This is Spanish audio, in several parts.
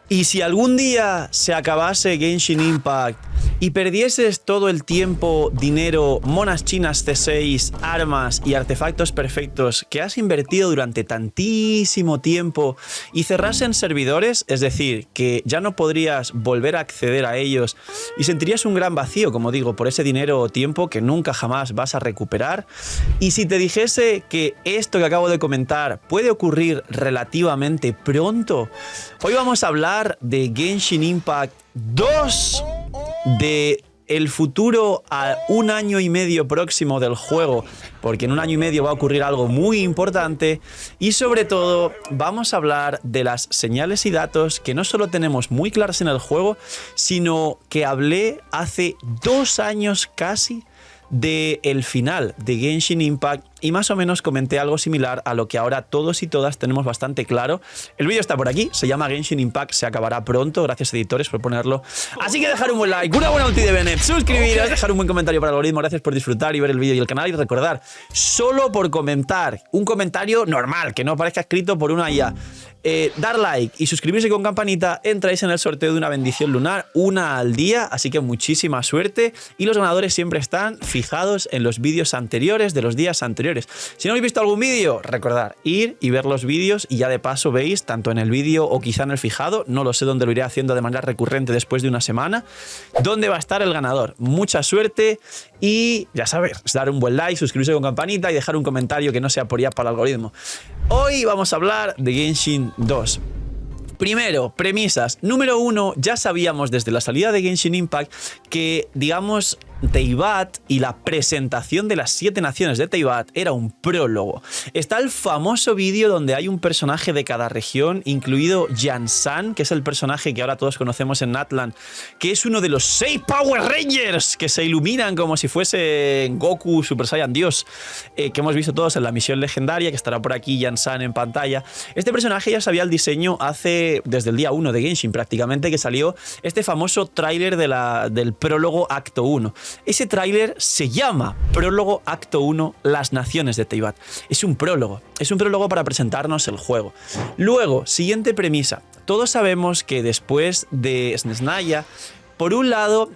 Y si algún día se acabase Genshin Impact y perdieses todo el tiempo, dinero, monas chinas C6, armas y artefactos perfectos que has invertido durante tantísimo tiempo y cerrasen servidores, es decir, que ya no podrías volver a acceder a ellos y sentirías un gran vacío, como digo, por ese dinero o tiempo que nunca jamás vas a recuperar, y si te dijese que esto que acabo de comentar puede ocurrir relativamente pronto, hoy vamos a hablar de Genshin Impact 2, de el futuro a 1 año y medio próximo del juego, porque en 1 año y medio va a ocurrir algo muy importante, y sobre todo vamos a hablar de las señales y datos que no solo tenemos muy claras en el juego, sino que hablé hace 2 años casi del final de Genshin Impact y más o menos comenté algo similar a lo que ahora todos y todas tenemos bastante claro. El vídeo está por aquí, se llama Genshin Impact, se acabará pronto, gracias editores por ponerlo. Así que dejar un buen like, una buena ulti de Bennett, suscribiros, dejar un buen comentario para el algoritmo, gracias por disfrutar y ver el vídeo y el canal, y recordar, solo por comentar, un comentario normal, que no parezca escrito por una IA, dar like y suscribirse con campanita, entráis en el sorteo de una bendición lunar, una al día, así que muchísima suerte, y los ganadores siempre están fijados en los vídeos anteriores de los días anteriores. Si no habéis visto algún vídeo, recordad ir y ver los vídeos, y ya de paso veis, tanto en el vídeo o quizá en el fijado, no lo sé dónde lo iré haciendo de manera recurrente después de una semana, dónde va a estar el ganador. Mucha suerte y ya sabéis, dar un buen like, suscribirse con campanita y dejar un comentario que no sea por IA para el algoritmo. Hoy vamos a hablar de Genshin 2. Primero, premisas. Número 1, ya sabíamos desde la salida de Genshin Impact que, digamos, Teyvat y la presentación de las 7 naciones de Teyvat era un prólogo. Está el famoso vídeo donde hay un personaje de cada región, incluido Jansan, que es el personaje que ahora todos conocemos en Natlan, que es uno de los 6 Power Rangers que se iluminan como si fuese Goku Super Saiyan Dios, que hemos visto todos en la misión legendaria, que estará por aquí Jansan en pantalla. Este personaje ya sabía el diseño desde el día 1 de Genshin prácticamente, que salió este famoso tráiler del prólogo Acto 1. Ese tráiler se llama Prólogo Acto 1, Las Naciones de Teyvat. Es un prólogo para presentarnos el juego. Luego, siguiente premisa. Todos sabemos que después de Snezhnaya, por un lado,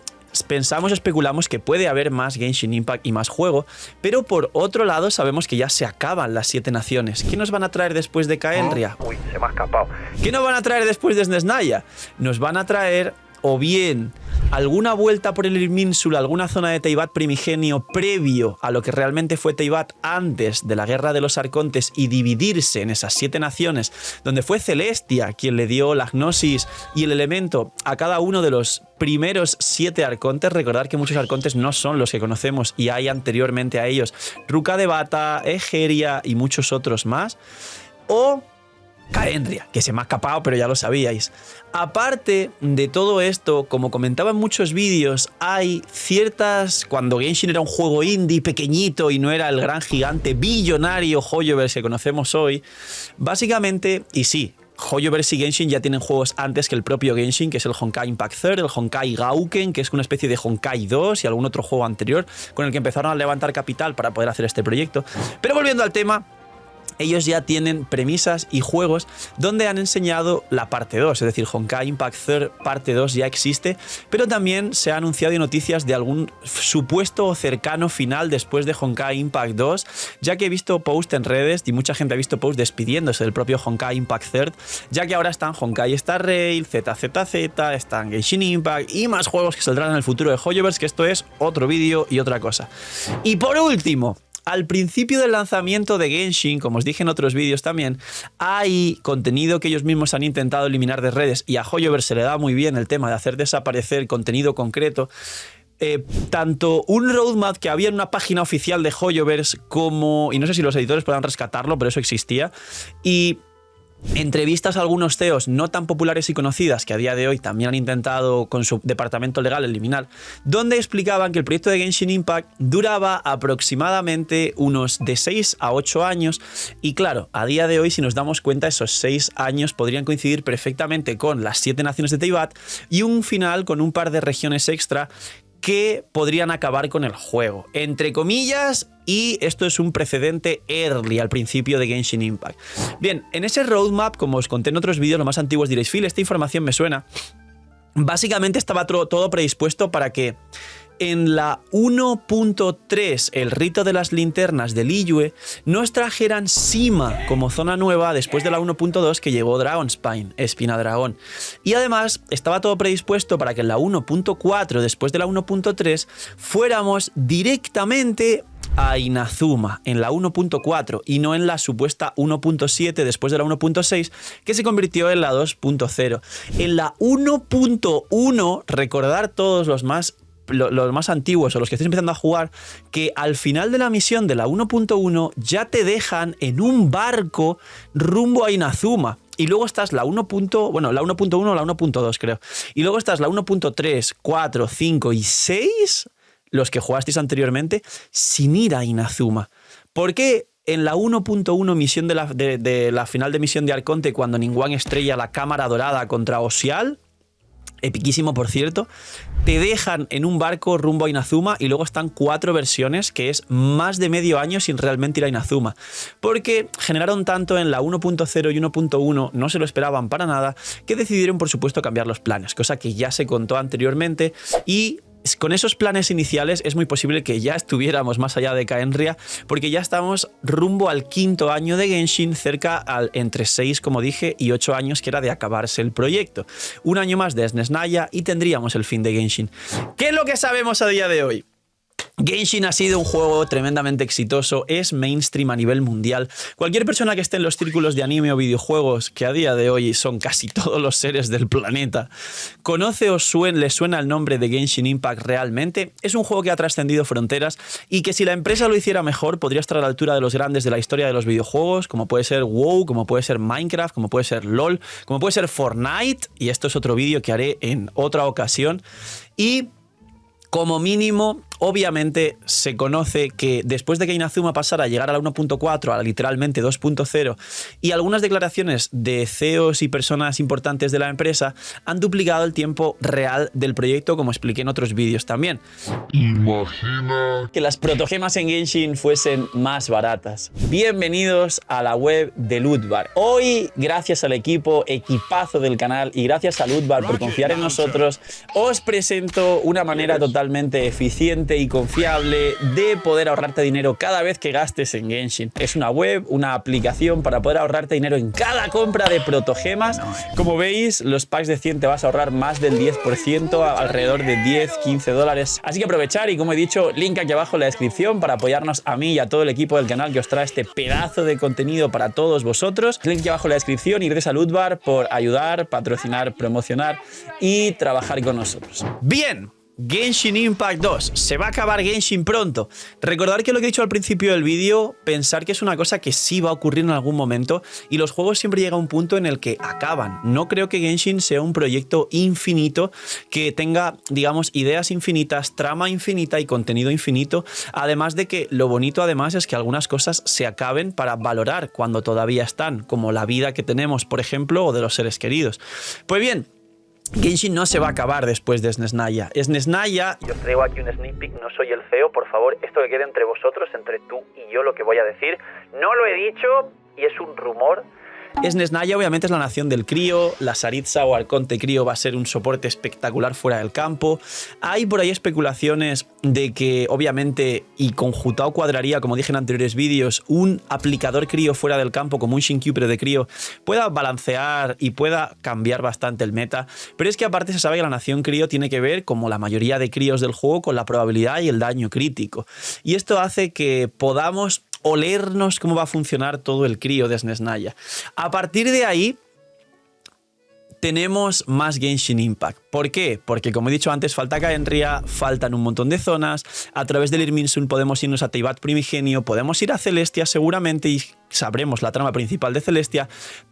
especulamos que puede haber más Genshin Impact y más juego, pero por otro lado sabemos que ya se acaban las 7 naciones. ¿Qué nos van a traer después de Khaenri'ah? Uy, se me ha escapado. ¿Qué nos van a traer después de Snezhnaya? Nos van a traer o bien alguna vuelta por el Irminsul, alguna zona de Teyvat primigenio previo a lo que realmente fue Teyvat antes de la Guerra de los Arcontes y dividirse en esas 7 naciones, donde fue Celestia quien le dio la gnosis y el elemento a cada uno de los primeros 7 arcontes. Recordar que muchos arcontes no son los que conocemos y hay anteriormente a ellos Ruka de Bata, Egeria y muchos otros más. O Khaenri'ah, que se me ha escapado, pero ya lo sabíais. Aparte de todo esto, como comentaba en muchos vídeos, hay ciertas... Cuando Genshin era un juego indie pequeñito y no era el gran gigante billonario Hoyoverse que conocemos hoy, básicamente, y sí, Hoyoverse y Genshin ya tienen juegos antes que el propio Genshin, que es el Honkai Impact Third, el Honkai Gauken, que es una especie de Honkai 2 y algún otro juego anterior con el que empezaron a levantar capital para poder hacer este proyecto. Pero volviendo al tema, ellos ya tienen premisas y juegos donde han enseñado la parte 2, es decir, Honkai Impact Third parte 2 ya existe, pero también se ha anunciado noticias de algún supuesto o cercano final después de Honkai Impact 2, ya que he visto posts en redes y mucha gente ha visto posts despidiéndose del propio Honkai Impact Third, ya que ahora están Honkai Star Rail, ZZZ, están Genshin Impact y más juegos que saldrán en el futuro de Hoyoverse, que esto es otro vídeo y otra cosa. Y por último, al principio del lanzamiento de Genshin, como os dije en otros vídeos también, hay contenido que ellos mismos han intentado eliminar de redes y a Hoyoverse se le da muy bien el tema de hacer desaparecer contenido concreto. Tanto un roadmap que había en una página oficial de Hoyoverse como, y no sé si los editores puedan rescatarlo, pero eso existía, y entrevistas a algunos CEOs no tan populares y conocidas que a día de hoy también han intentado con su departamento legal eliminar, donde explicaban que el proyecto de Genshin Impact duraba aproximadamente unos de 6 a 8 años y claro, a día de hoy si nos damos cuenta esos 6 años podrían coincidir perfectamente con las 7 naciones de Teyvat y un final con un par de regiones extra que podrían acabar con el juego. Entre comillas, y esto es un precedente early al principio de Genshin Impact. Bien, en ese roadmap, como os conté en otros vídeos, los más antiguos, diréis, Phil, esta información me suena. Básicamente estaba todo predispuesto para que en la 1.3, el rito de las linternas de Liyue, nos trajeran Sima como zona nueva después de la 1.2 que llegó Dragonspine, Espina Dragón. Y además estaba todo predispuesto para que en la 1.4, después de la 1.3, fuéramos directamente a Inazuma en la 1.4 y no en la supuesta 1.7 después de la 1.6 que se convirtió en la 2.0. En la 1.1, recordar todos los más antiguos o los que estéis empezando a jugar, que al final de la misión de la 1.1 ya te dejan en un barco rumbo a Inazuma. Y luego estás la 1.1 o la 1.2 creo. Y luego estás la 1.3, 4, 5 y 6, los que jugasteis anteriormente, sin ir a Inazuma. ¿Por qué? En la 1.1 misión de la final de misión de Arconte, cuando Ningguang estrella la cámara dorada contra Osial, epiquísimo por cierto, te dejan en un barco rumbo a Inazuma y luego están 4 versiones, que es más de medio año sin realmente ir a Inazuma, porque generaron tanto en la 1.0 y 1.1, no se lo esperaban para nada, que decidieron por supuesto cambiar los planes, cosa que ya se contó anteriormente, y con esos planes iniciales es muy posible que ya estuviéramos más allá de Khaenri'ah, porque ya estamos rumbo al 5.º año de Genshin, cerca entre 6, como dije, y 8 años, que era de acabarse el proyecto. Un año más de Snezhnaya y tendríamos el fin de Genshin. ¿Qué es lo que sabemos a día de hoy? Genshin ha sido un juego tremendamente exitoso, es mainstream a nivel mundial. Cualquier persona que esté en los círculos de anime o videojuegos, que a día de hoy son casi todos los seres del planeta, conoce o le suena el nombre de Genshin Impact realmente. Es un juego que ha trascendido fronteras y que si la empresa lo hiciera mejor podría estar a la altura de los grandes de la historia de los videojuegos, como puede ser WoW, como puede ser Minecraft, como puede ser LOL, como puede ser Fortnite, y esto es otro vídeo que haré en otra ocasión. Y como mínimo, obviamente se conoce que después de que Inazuma pasara a llegar a la 1.4, a la literalmente 2.0, y algunas declaraciones de CEOs y personas importantes de la empresa han duplicado el tiempo real del proyecto, como expliqué en otros vídeos también. Imagina que las protogemas en Genshin fuesen más baratas. Bienvenidos a la web de Lootbar. Hoy, gracias al equipazo del canal y gracias a Lootbar por confiar en nosotros, os presento una manera totalmente eficiente y confiable de poder ahorrarte dinero cada vez que gastes en Genshin. Es una web, una aplicación para poder ahorrarte dinero en cada compra de protogemas. Como veis, los packs de 100 te vas a ahorrar más del 10%, alrededor de 10, 15 dólares. Así que aprovechar, y como he dicho, link aquí abajo en la descripción para apoyarnos a mí y a todo el equipo del canal que os trae este pedazo de contenido para todos vosotros. Link aquí abajo en la descripción, y gracias a Lootbar por ayudar, patrocinar, promocionar y trabajar con nosotros. Bien. Genshin Impact 2. Se va a acabar Genshin pronto. Recordad que lo que he dicho al principio del vídeo, pensar que es una cosa que sí va a ocurrir en algún momento, y los juegos siempre llegan a un punto en el que acaban. No creo que Genshin sea un proyecto infinito que tenga, digamos, ideas infinitas, trama infinita y contenido infinito, además de que lo bonito además es que algunas cosas se acaben para valorar cuando todavía están, como la vida que tenemos, por ejemplo, o de los seres queridos. Pues bien, Genshin no se va a acabar después de Snezhnaya. Snezhnaya... Yo os traigo aquí un sneak peek, no soy el CEO, por favor, esto que quede entre vosotros, entre tú y yo, lo que voy a decir. No lo he dicho y es un rumor. Snezhnaya obviamente es la nación del crío, la Saritsa o Arconte crío va a ser un soporte espectacular fuera del campo. Hay por ahí especulaciones de que obviamente, y conjutado cuadraría, como dije en anteriores vídeos, un aplicador crío fuera del campo como un Shinkyu pero de crío pueda balancear y pueda cambiar bastante el meta. Pero es que aparte se sabe que la nación crío tiene que ver, como la mayoría de críos del juego, con la probabilidad y el daño crítico. Y esto hace que podamos olernos cómo va a funcionar todo el crío de Snezhnaya. A partir de ahí tenemos más Genshin Impact. ¿Por qué? Porque, como he dicho antes, falta Khaenri'ah, faltan un montón de zonas. A través del Irminsul podemos irnos a Teyvat Primigenio, podemos ir a Celestia seguramente, y sabremos la trama principal de Celestia,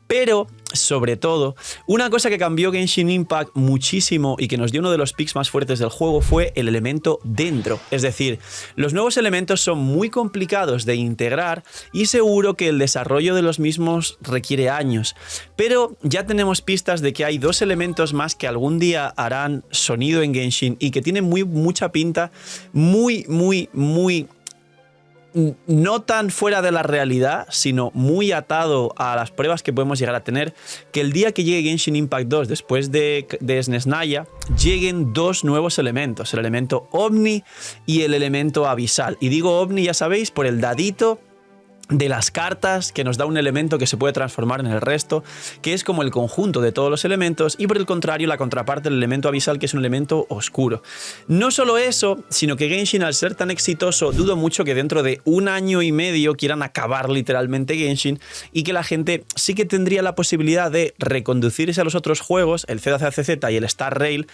pero sobre todo, una cosa que cambió Genshin Impact muchísimo y que nos dio uno de los picks más fuertes del juego fue el elemento dentro. Es decir, los nuevos elementos son muy complicados de integrar y seguro que el desarrollo de los mismos requiere años. Pero ya tenemos pistas de que hay 2 elementos más que algún día harán sonido en Genshin y que tienen mucha pinta, muy no tan fuera de la realidad, sino muy atado a las pruebas que podemos llegar a tener, que el día que llegue Genshin Impact 2, después de Snezhnaya, lleguen 2 nuevos elementos, el elemento Omni y el elemento Abisal. Y digo Omni, ya sabéis, por el dadito de las cartas, que nos da un elemento que se puede transformar en el resto, que es como el conjunto de todos los elementos, y por el contrario la contraparte del elemento abisal, que es un elemento oscuro. No solo eso, sino que Genshin, al ser tan exitoso, dudo mucho que dentro de 1 año y medio quieran acabar literalmente Genshin, y que la gente sí que tendría la posibilidad de reconducirse a los otros juegos, el ZZZ y el Star Rail,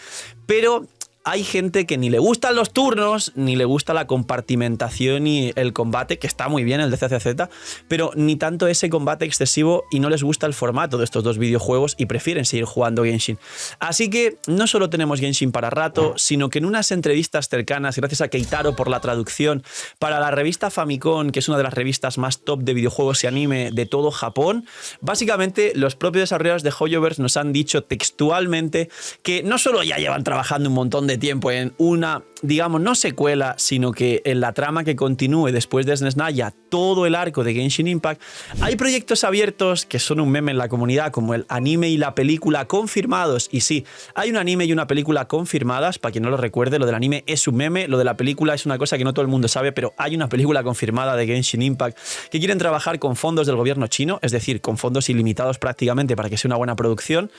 pero hay gente que ni le gustan los turnos, ni le gusta la compartimentación y el combate, que está muy bien el de CCZ, pero ni tanto ese combate excesivo, y no les gusta el formato de estos 2 videojuegos y prefieren seguir jugando Genshin. Así que no solo tenemos Genshin para rato, sino que en unas entrevistas cercanas, gracias a Keitaro por la traducción, para la revista Famicom, que es una de las revistas más top de videojuegos y anime de todo Japón, básicamente los propios desarrolladores de Hoyoverse nos han dicho textualmente que no solo ya llevan trabajando un montón de tiempo en una, digamos, no secuela, sino que en la trama que continúe después de Snezhnaya todo el arco de Genshin Impact, hay proyectos abiertos que son un meme en la comunidad, como el anime y la película confirmados. Y sí, hay un anime y una película confirmadas, para quien no lo recuerde, lo del anime es un meme, lo de la película es una cosa que no todo el mundo sabe, pero hay una película confirmada de Genshin Impact que quieren trabajar con fondos del gobierno chino, es decir, con fondos ilimitados prácticamente para que sea una buena producción.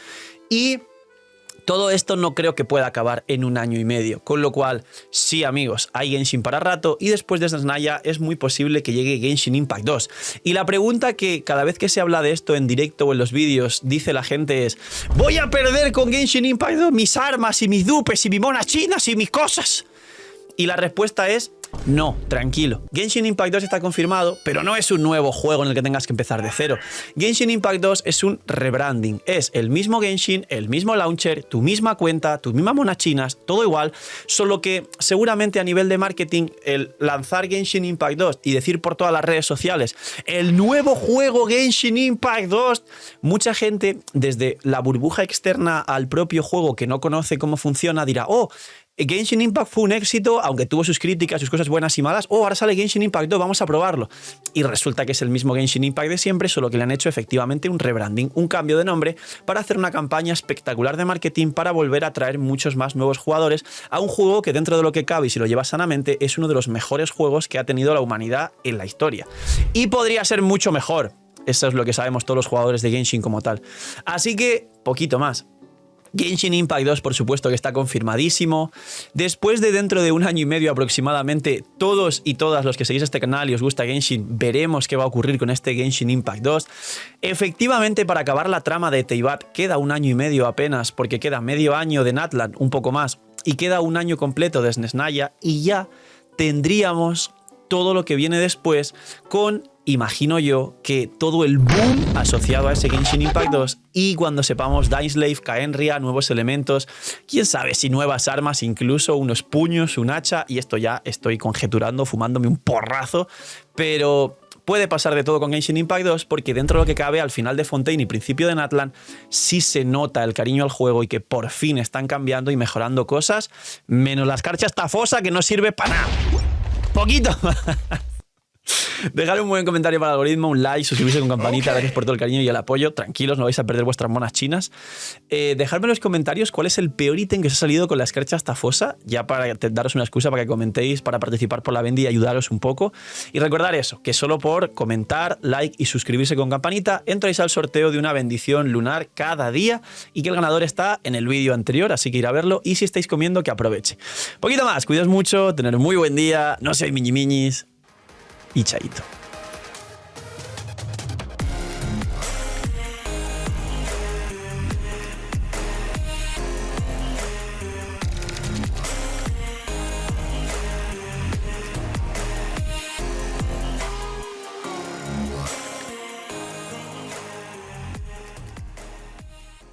Y todo esto no creo que pueda acabar en 1 año y medio, con lo cual, sí, amigos, hay Genshin para rato, y después de Snezhnaya es muy posible que llegue Genshin Impact 2. Y la pregunta que cada vez que se habla de esto en directo o en los vídeos dice la gente es: ¿voy a perder con Genshin Impact 2 mis armas y mis dupes y mis monas chinas y mis cosas? Y la respuesta es: no, tranquilo. Genshin Impact 2 está confirmado, pero no es un nuevo juego en el que tengas que empezar de cero. Genshin Impact 2 es un rebranding. Es el mismo Genshin, el mismo launcher, tu misma cuenta, tus mismas monas chinas, todo igual, solo que seguramente a nivel de marketing, el lanzar Genshin Impact 2 y decir por todas las redes sociales el nuevo juego Genshin Impact 2, mucha gente, desde la burbuja externa al propio juego que no conoce cómo funciona, dirá: oh, Genshin Impact fue un éxito, aunque tuvo sus críticas, sus cosas buenas y malas. Oh, ahora sale Genshin Impact 2, vamos a probarlo. Y resulta que es el mismo Genshin Impact de siempre, solo que le han hecho efectivamente un rebranding, un cambio de nombre, para hacer una campaña espectacular de marketing para volver a atraer muchos más nuevos jugadores a un juego que, dentro de lo que cabe y si lo llevas sanamente, es uno de los mejores juegos que ha tenido la humanidad en la historia. Y podría ser mucho mejor. Eso es lo que sabemos todos los jugadores de Genshin como tal. Así que, poquito más. Genshin Impact 2, por supuesto, que está confirmadísimo. Después de dentro de 1 año y medio aproximadamente, todos y todas los que seguís este canal y os gusta Genshin, veremos qué va a ocurrir con este Genshin Impact 2. Efectivamente, para acabar la trama de Teyvat queda 1 año y medio apenas, porque queda medio año de Natlan, un poco más, y queda 1 año completo de Snezhnaya, y ya tendríamos todo lo que viene después con, imagino yo, que todo el boom asociado a ese Genshin Impact 2, y cuando sepamos Dainsleif, Khaenri'ah, nuevos elementos, quién sabe si nuevas armas, incluso unos puños, un hacha, y esto ya estoy conjeturando, fumándome un porrazo, pero puede pasar de todo con Genshin Impact 2, porque dentro de lo que cabe, al final de Fontaine y principio de Natlan, sí se nota el cariño al juego y que por fin están cambiando y mejorando cosas, menos la escarcha estafosa, que no sirve para nada. Poquito más. Dejad un buen comentario para el algoritmo, un like, suscribirse con campanita, gracias por todo el cariño y el apoyo. Tranquilos, no vais a perder vuestras monas chinas. Dejadme en los comentarios cuál es el peor ítem que os ha salido con la escarcha estafosa, ya para daros una excusa para que comentéis, para participar por la Bendy y ayudaros un poco. Y recordar eso, que solo por comentar, like y suscribirse con campanita entráis al sorteo de una bendición lunar cada día, y que el ganador está en el vídeo anterior, así que ir a verlo, y si estáis comiendo, que aproveche. Poquito más, cuidaos mucho, tener un muy buen día, no seáis miñimiñis y chaito.